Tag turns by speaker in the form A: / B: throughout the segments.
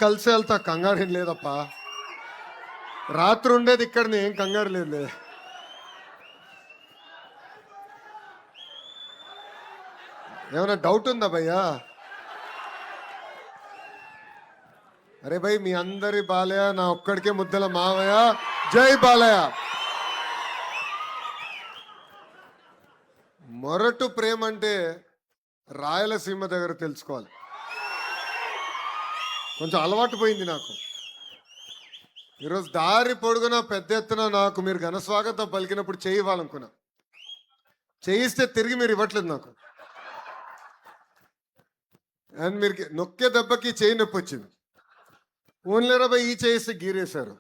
A: కలిసి వెళ్తా, కంగారు ఏం లేదప్పా. రాత్రి ఉండేది ఇక్కడ, ఏం కంగారు లేదు. ఏమైనా డౌట్ ఉందా భయ్యా? అరే భయ్, మీ అందరి బాలయ్య, నా ఒక్కడికే ముద్దల మావయ్య. జై బాలయ్య. మొరటు ప్రేమ అంటే రాయలసీమ దగ్గర తెలుసుకోవాలి. కొంచెం అలవాటు పోయింది నాకు. ఈరోజు దారి పొడుగున పెద్ద ఎత్తున నాకు మీరు ఘనస్వాగతం పలికినప్పుడు చేయి ఇవ్వాలనుకున్నా. చేయిస్తే తిరిగి మీరు ఇవ్వట్లేదు నాకు. అండ్ మీరు నొక్కే దెబ్బకి చేయి నొప్పి వచ్చింది. ఓన్లీ రాబాయ్ ఈ చేయిస్తే గీరేశారు.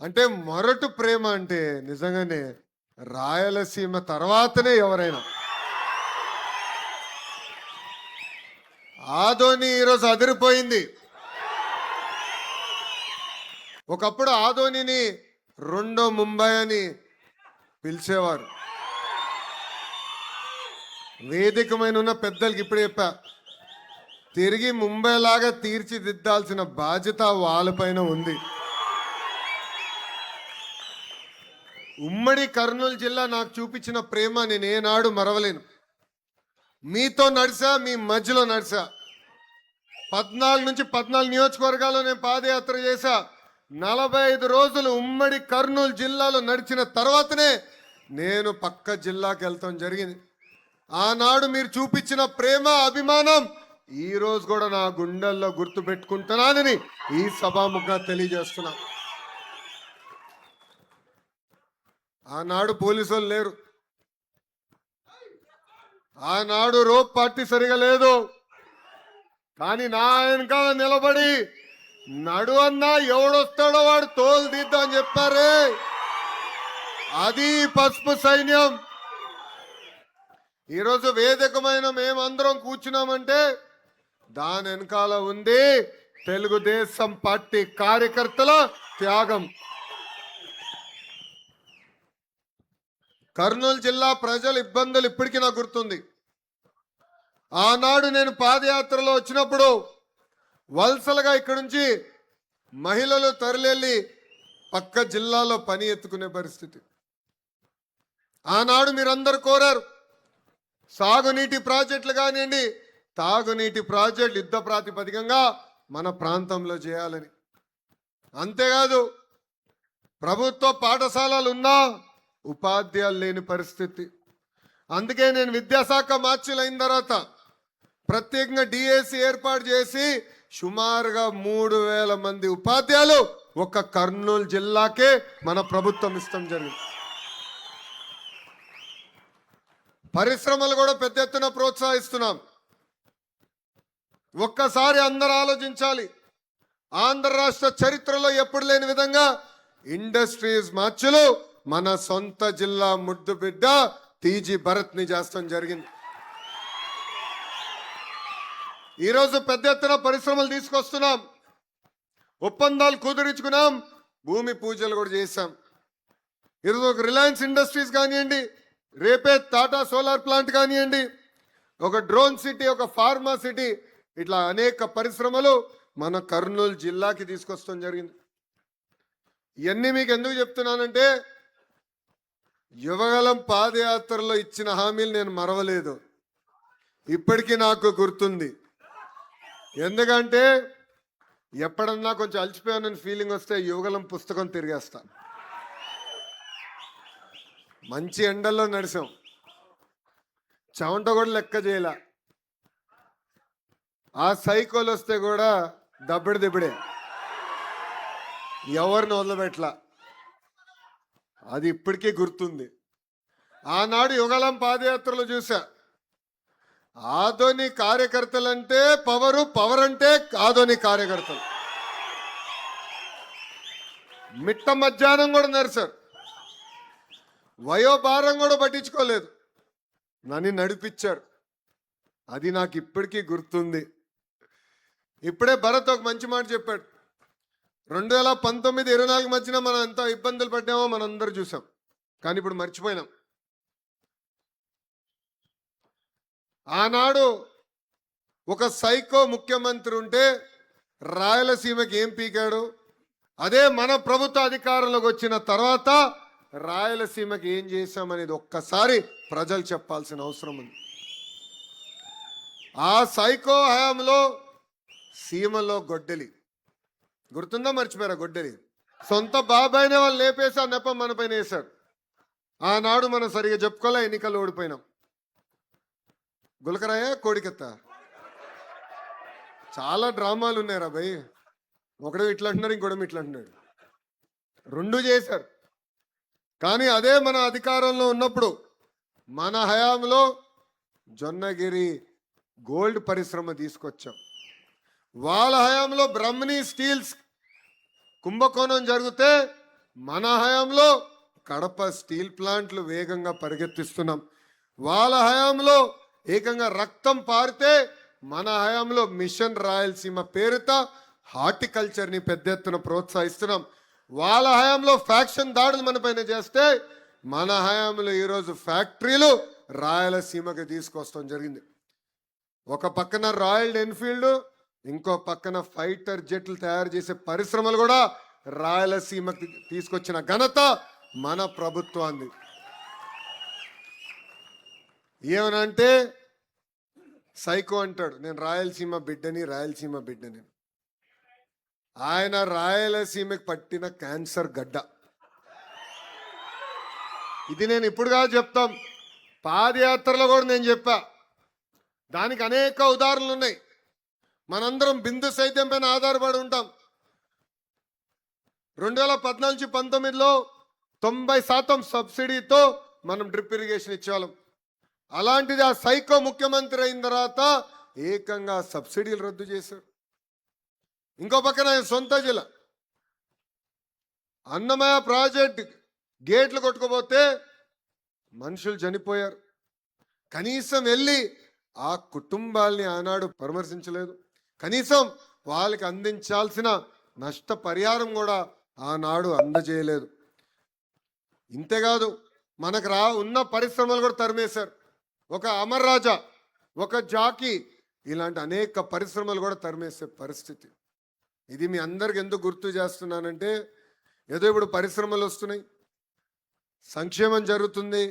A: అంటే మొరటు ప్రేమ అంటే నిజంగానే రాయలసీమ తర్వాతనే ఎవరైనా. ఆదోని ఈరోజు అదిరిపోయింది. ఒకప్పుడు ఆదోనిని రెండో ముంబై అని పిలిచేవారు. వేదికమైన ఉన్న పెద్దలకి ఇప్పుడు చెప్పా, తిరిగి ముంబై లాగా తీర్చిదిద్దాల్సిన బాధ్యత వాళ్ళపైన ఉంది. ఉమ్మడి కర్నూలు జిల్లా నాకు చూపించిన ప్రేమ నేను ఏనాడు మరవలేను. మీతో నడిచా, మీ మధ్యలో నడిచా. 14 నుంచి 14 నియోజకవర్గాల్లో నేను పాదయాత్ర చేశా. 45 రోజులు ఉమ్మడి కర్నూలు జిల్లాలో నడిచిన తర్వాతనే నేను పక్క జిల్లాకి వెళ్తాం జరిగింది. ఆనాడు మీరు చూపించిన ప్రేమ, అభిమానం ఈ రోజు కూడా నా గుండెల్లో గుర్తు పెట్టుకుంటున్నానని ఈ సభాముఖంగా తెలియజేస్తున్నా. ఆనాడు పోలీసు వాళ్ళు లేరు, ఆనాడు రోప్ పార్టీ సరిగా లేదు. కానీ నా వెనకాల నిలబడి నడు అన్నా ఎవడొస్తాడో వాడు తోలు తీద్దాం అని చెప్పారే, అది పసుపు సైన్యం. ఈరోజు వేదికమైన మేమందరం కూర్చున్నామంటే దాని వెనకాల ఉంది తెలుగుదేశం పార్టీ కార్యకర్తల త్యాగం. కర్నూలు జిల్లా ప్రజల ఇబ్బందులు ఇప్పటికీ నాకు గుర్తుంది. ఆనాడు నేను పాదయాత్రలో వచ్చినప్పుడు వలసలుగా ఇక్కడి నుంచి మహిళలు తరలివెళ్ళి పక్క జిల్లాలో పని ఎత్తుకునే పరిస్థితి. ఆనాడు మీరందరూ కోరారు సాగునీటి ప్రాజెక్టులు కానివ్వండి, తాగునీటి ప్రాజెక్టులు యుద్ధ ప్రాతిపదికంగా మన ప్రాంతంలో చేయాలని. అంతేకాదు ప్రభుత్వ పాఠశాలలు ఉన్నా ఉపాధ్యాయులు లేని పరిస్థితి. అందుకే నేను విద్యాశాఖ మార్చిలు అయిన తర్వాత ప్రత్యేకంగా డిఎస్సి ఏర్పాటు చేసి సుమారుగా 3000 మంది ఉపాధ్యాయులు ఒక్క కర్నూలు జిల్లాకే మన ప్రభుత్వం ఇష్టం జరిగింది. పరిశ్రమలు కూడా పెద్ద ఎత్తున ప్రోత్సహిస్తున్నాం. ఒక్కసారి అందరూ ఆలోచించాలి, ఆంధ్ర రాష్ట్ర చరిత్రలో ఎప్పుడు లేని విధంగా ఇండస్ట్రీస్ మార్చులు మన సొంత జిల్లా ముద్దు బిడ్డ టీజీ భరత్ ని చేస్తాం జరిగింది. ఈరోజు పెద్ద ఎత్తున పరిశ్రమలు తీసుకొస్తున్నాం, ఒప్పందాలు కుదుర్చుకున్నాం, భూమి పూజలు కూడా చేశాం. ఈరోజు ఒక రిలయన్స్ ఇండస్ట్రీస్ కానివ్వండి, రేపే టాటా సోలార్ ప్లాంట్ కానివ్వండి, ఒక డ్రోన్ సిటీ, ఒక ఫార్మా సిటీ, ఇట్లా అనేక పరిశ్రమలు మన కర్నూలు జిల్లాకి తీసుకొస్తాం జరిగింది. ఇవన్నీ మీకు ఎందుకు చెప్తున్నానంటే యువగలం పాదయాత్రలో ఇచ్చిన హామీలు నేను మరవలేదు, ఇప్పటికీ నాకు గుర్తుంది. ఎందుకంటే ఎప్పుడన్నా కొంచెం అలసిపోయానని ఫీలింగ్ వస్తే యువగలం పుస్తకం తిరిగేస్తాను. మంచి ఎండల్లో నడిచాం, చెమట కూడా లెక్క చేయలే. ఆ సైకోలు వస్తే కూడా దబ్బిడే, ఎవరిని వదలబెట్లా. అది ఇప్పటికీ గుర్తుంది. ఆనాడు యుగలం పాదయాత్రలో చూసా, ఆదోని కార్యకర్తలంటే పవర్ అంటే ఆదోని కార్యకర్తలు. మిట్ట మధ్యాహ్నం కూడా నడిచారు, వయోభారం కూడా పట్టించుకోలేదు, నన్ను నడిపించారు. అది నాకు ఇప్పటికీ గుర్తుంది. ఇప్పుడే భరత్ ఒక మంచి మాట చెప్పాడు. 2019-24 మధ్యన మనం ఎంత ఇబ్బందులు పడ్డామో మనందరూ చూసాం, కానీ ఇప్పుడు మర్చిపోయినాం. ఆనాడు ఒక సైకో ముఖ్యమంత్రి ఉంటే రాయలసీమకి ఏం పీకాడు, అదే మన ప్రభుత్వ అధికారంలోకి వచ్చిన తర్వాత రాయలసీమకి ఏం చేశామనేది ఒక్కసారి ప్రజలు చెప్పాల్సిన అవసరం ఉంది. ఆ సైకో హయాంలో సీమలో గొడ్డలి గుర్తుందా, మర్చిపోయారా? గొడ్డలి సొంత బాబాయినే వాళ్ళు లేపేసి ఆ నెపం మన పైన వేశారు. ఆనాడు మనం సరిగా చెప్పుకోలే, ఎన్నికల్లో ఓడిపోయినాం. గులకరాయ కోడికెత్త చాలా డ్రామాలు ఉన్నాయి రా భయ్. ఒకడు ఇట్లా అంటున్నారు, ఇంకోటి ఇట్లా అంటున్నాడు, రెండు చేశారు. కానీ అదే మన అధికారంలో ఉన్నప్పుడు మన హయాంలో జొన్నగిరి గోల్డ్ పరిశ్రమ తీసుకొచ్చాం. వాళ్ళ హయాంలో బ్రహ్మణి స్టీల్స్ కుంభకోణం జరిగితే మన హయాంలో కడప స్టీల్ ప్లాంట్లు వేగంగా పరిగెత్తిస్తున్నాం. వాళ్ళ హయాంలో ఏకంగా రక్తం పారితే మన హయాంలో మిషన్ రాయలసీమ పేరుతో హార్టికల్చర్ని పెద్ద ఎత్తున ప్రోత్సహిస్తున్నాం. వాళ్ళ హయాంలో ఫ్యాక్షన్ దాడులు మన పైన చేస్తే మన హయాంలో ఈరోజు ఫ్యాక్టరీలు రాయలసీమకి తీసుకొస్తాం జరిగింది. ఒక పక్కన రాయల్ ఎన్ఫీల్డ్, ఇంకో పక్కన ఫైటర్ జెట్లు తయారు చేసే పరిశ్రమలు కూడా రాయలసీమకి తీసుకొచ్చిన ఘనత మన ప్రభుత్వాన్ని. ఏమనంటే సైకో అంటాడు, నేను రాయలసీమ బిడ్డని, రాయలసీమ బిడ్డని. ఆయన రాయలసీమకి పట్టిన క్యాన్సర్ గడ్డ. ఇది నేను ఇప్పుడుగా చెప్తాం, పాదయాత్రలో కూడా నేను చెప్పా. దానికి అనేక ఉదాహరణలు ఉన్నాయి. మనందరం బిందు సైత్యం పైన ఆధారపడి ఉంటాం. 2014-19లో 90% సబ్సిడీతో మనం డ్రిప్ ఇరిగేషన్ ఇచ్చేవాళ్ళం. అలాంటిది ఆ సైకో ముఖ్యమంత్రి అయిన తర్వాత ఏకంగా సబ్సిడీలు రద్దు చేశారు. ఇంకో పక్కన ఆయన సొంత జిల్లా అన్నమయ్య ప్రాజెక్ట్ గేట్లు కొట్టుకోపోతే మనుషులు చనిపోయారు. కనీసం వెళ్ళి ఆ కుటుంబాల్ని ఆనాడు పరామర్శించలేదు. కనీసం వాళ్ళకి అందించాల్సిన నష్టపరిహారం కూడా ఆనాడు అందజేయలేదు. ఇంతేకాదు మనకు ఉన్న పరిశ్రమలు కూడా తరిమేశారు. ఒక అమర్ రాజా, ఒక జాకీ, ఇలాంటి అనేక పరిశ్రమలు కూడా తరిమేసే పరిస్థితి. ఇది మీ అందరికి ఎందుకు గుర్తు చేస్తున్నానంటే, ఏదో ఇప్పుడు పరిశ్రమలు వస్తున్నాయి, సంక్షేమం జరుగుతుంది,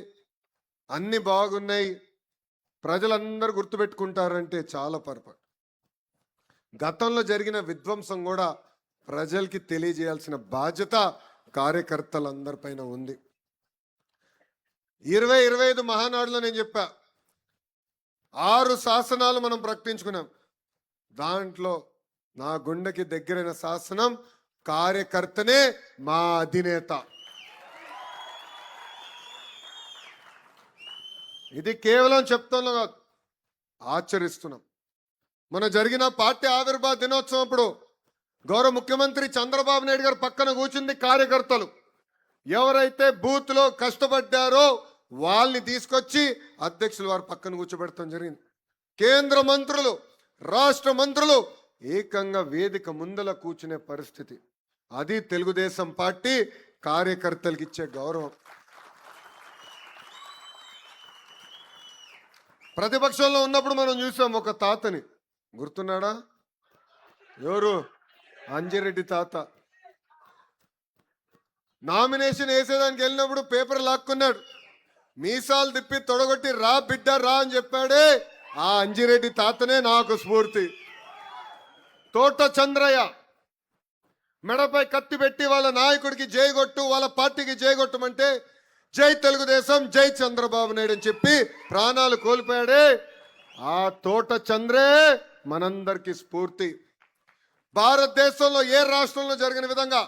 A: అన్నీ బాగున్నాయి, ప్రజలందరూ గుర్తుపెట్టుకుంటారంటే చాలా పొరపాటు. గతంలో జరిగిన విధ్వంసం కూడా ప్రజలకి తెలియజేయాల్సిన బాధ్యత కార్యకర్తలందరిపైన ఉంది. 2025 మహానాడులో నేను చెప్పా, 6 శాసనాలు మనం ప్రకటించుకున్నాం. దాంట్లో నా గుండెకి దగ్గరైన శాసనం కార్యకర్తనే మా అధినేత. ఇది కేవలం చెప్తాను కాదు, ఆచరిస్తున్నాం. మన జరిగిన పార్టీ ఆవిర్భావ దినోత్సవం అప్పుడు గౌరవ ముఖ్యమంత్రి చంద్రబాబు నాయుడు గారు పక్కన కూర్చుంది కార్యకర్తలు. ఎవరైతే బూత్లో కష్టపడ్డారో వాళ్ళని తీసుకొచ్చి అధ్యక్షులు వారు పక్కన కూర్చోబెడతాం జరిగింది. కేంద్ర మంత్రులు, రాష్ట్ర మంత్రులు ఏకంగా వేదిక ముందల కూర్చునే పరిస్థితి. అది తెలుగుదేశం పార్టీ కార్యకర్తలకు ఇచ్చే గౌరవం. ప్రతిపక్షంలో ఉన్నప్పుడు మనం చూసాం ఒక తాతని, గుర్తున్నాడా? ఎవరు? అంజిరెడ్డి తాత. నామినేషన్ వేసేదానికి వెళ్ళినప్పుడు పేపర్ లాక్కున్నాడు, మీసాలు తిప్పి తొడగొట్టి రా బిడ్డ రా అని చెప్పాడే, ఆ అంజిరెడ్డి తాతనే నాకు స్ఫూర్తి. తోట చంద్రయ్య మెడపై కత్తి పెట్టి వాళ్ళ నాయకుడికి జైగొట్టు, వాళ్ళ పార్టీకి జైగొట్టమంటే జై తెలుగుదేశం, జై చంద్రబాబు నాయుడు అని చెప్పి ప్రాణాలు కోల్పోయాడే, ఆ తోట చంద్రే మనందరికీ స్ఫూర్తి. భారతదేశంలో ఏ రాష్ట్రంలో జరిగిన విధంగా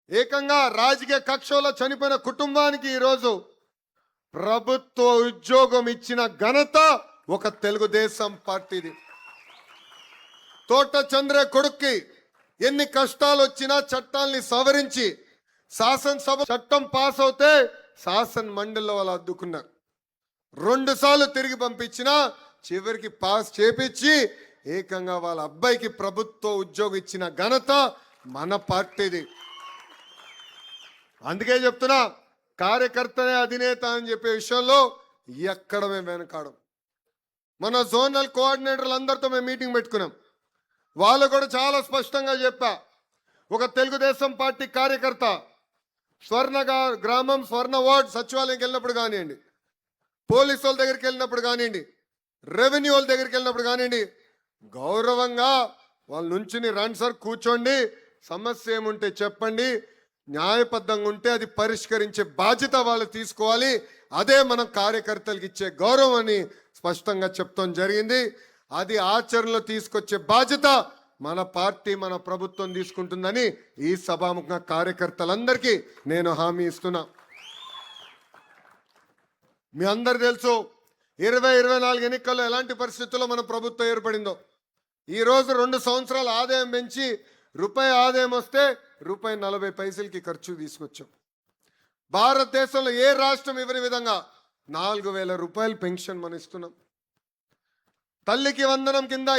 A: ఏకంగా రాజకీయ కక్షలో చనిపోయిన కుటుంబానికి ఈరోజు ప్రభుత్వ ఉద్యోగం ఇచ్చిన ఘనత ఒక తెలుగుదేశం పార్టీది. తోట చంద్ర కొడుక్కి ఎన్ని కష్టాలు వచ్చినా చట్టాల్ని సవరించి శాసనసభ చట్టం పాస్ అవుతే శాసన మండలిలో వాళ్ళు అద్దుకున్నారు. 2 సార్లు తిరిగి పంపించినా చివరికి పాస్ చేపించి ఏకంగా వాళ్ళ అబ్బాయికి ప్రభుత్వ ఉద్యోగం ఇచ్చిన ఘనత మన పార్టీది. అందుకే చెప్తున్నా, కార్యకర్తనే అధినేత అని చెప్పే విషయంలో ఎక్కడ మేము వెనకాడం. మన జోనల్ కోఆర్డినేటర్లు అందరితో మేము మీటింగ్ పెట్టుకున్నాం. వాళ్ళు కూడా చాలా స్పష్టంగా చెప్పా. ఒక తెలుగుదేశం పార్టీ కార్యకర్త గ్రామం స్వర్ణ వార్డ్ సచివాలయంకి వెళ్ళినప్పుడు కానివ్వండి, పోలీసు వాళ్ళ దగ్గరికి వెళ్ళినప్పుడు కానివ్వండి, రెవెన్యూ వాళ్ళ దగ్గరికి వెళ్ళినప్పుడు కానివ్వండి, గౌరవంగా వాళ్ళ నుంచి రండి సార్, కూర్చోండి, సమస్య ఏముంటే చెప్పండి, న్యాయబద్ధంగా ఉంటే అది పరిష్కరించే బాధ్యత వాళ్ళు తీసుకోవాలి, అదే మనం కార్యకర్తలకు ఇచ్చే గౌరవం అని స్పష్టంగా చెప్తాం జరిగింది. అది ఆచరణలో తీసుకొచ్చే బాధ్యత మన పార్టీ మన ప్రభుత్వం తీసుకుంటుందని ఈ సభాముఖంగా కార్యకర్తలందరికీ నేను హామీ ఇస్తున్నా. మీ అందరు తెలుసు 2024 ఎన్నికల్లో ఎలాంటి పరిస్థితుల్లో మన ప్రభుత్వం ఏర్పడిందో. ఈరోజు 2 సంవత్సరాల ఆదాయం పెంచి రూపాయి ఆదాయం వస్తే రూపాయి 40 పైసలకి ఖర్చు తీసుకొచ్చాం. భారతదేశంలో ఏ రాష్ట్రం ఇవ్వని విధంగా 4,000 రూపాయలు పెన్షన్ మనం ఇస్తున్నాం. తల్లికి వందనం కింద